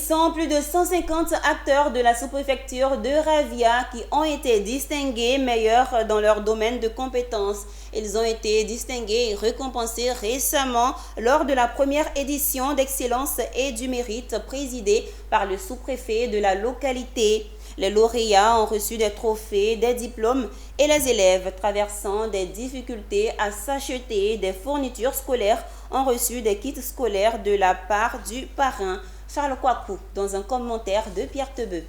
sont plus de 150 acteurs de la sous-préfecture de Ravia qui ont été distingués meilleurs dans leur domaine de compétences. Ils ont été distingués et récompensés récemment lors de la première édition d'Excellence et du Mérite présidée par le sous-préfet de la localité. Les lauréats ont reçu des trophées, des diplômes et les élèves traversant des difficultés à s'acheter des fournitures scolaires ont reçu des kits scolaires de la part du parrain. Charles Kouakou, dans un commentaire de Pierre Tebeu.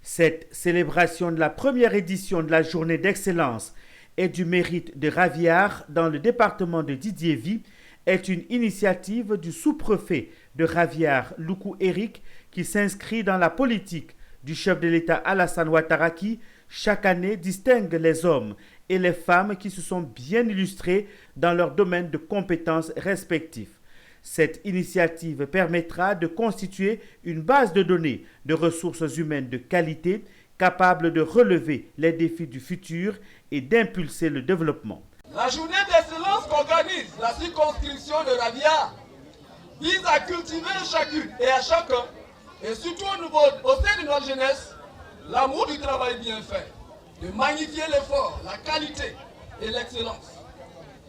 Cette célébration de la première édition de la journée d'excellence et du mérite de Raviard dans le département de Didiévy est une initiative du sous-préfet de Raviard, Loukou Eric, qui s'inscrit dans la politique du chef de l'État Alassane Ouattara qui, chaque année, distingue les hommes et les femmes qui se sont bien illustrés dans leur domaine de compétences respectifs. Cette initiative permettra de constituer une base de données de ressources humaines de qualité capable de relever les défis du futur et d'impulser le développement. La journée d'excellence qu'organise la circonscription de Ravia vise à cultiver chacune et à chacun, et surtout au sein de notre jeunesse, l'amour du travail bien fait, de magnifier l'effort, la qualité et l'excellence.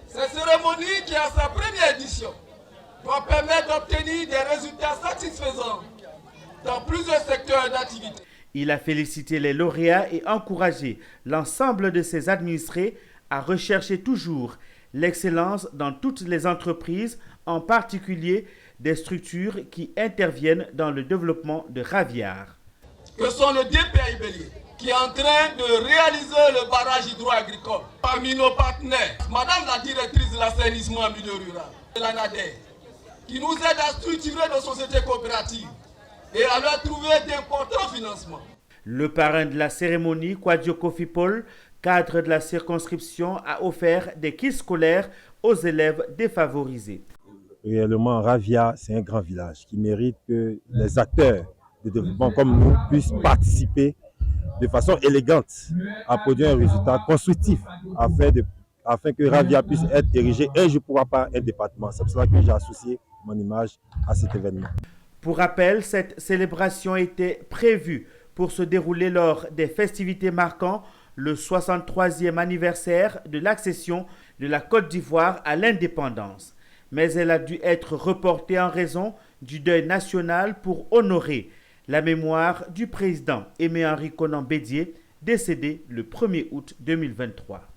Cette cérémonie qui a sa première édition doit permettre d'obtenir des résultats satisfaisants dans plusieurs secteurs d'activité. Il a félicité les lauréats et encouragé l'ensemble de ses administrés à rechercher toujours l'excellence dans toutes les entreprises, en particulier des structures qui interviennent dans le développement de Raviard. Que sont le DPI Bélier, qui est en train de réaliser le barrage hydro-agricole. Parmi nos partenaires, Madame la directrice de l'assainissement en milieu rural, la NADER, qui nous aide à structurer nos sociétés coopératives et à leur trouver d'importants financements. Le parrain de la cérémonie, Kwadjo Kofi Paul, cadre de la circonscription, a offert des kits scolaires aux élèves défavorisés. Réellement, Ravia, c'est un grand village qui mérite que les acteurs de développement comme nous puissent participer de façon élégante à produire un résultat constructif afin que Ravia puisse être érigé un jour pourra pas un département. C'est pour cela que j'ai associé mon image à cet événement. Pour rappel, cette célébration était prévue pour se dérouler lors des festivités marquant le 63e anniversaire de l'accession de la Côte d'Ivoire à l'indépendance. Mais elle a dû être reportée en raison du deuil national pour honorer la mémoire du président Aimé-Henri Konan Bédié, décédé le 1er août 2023.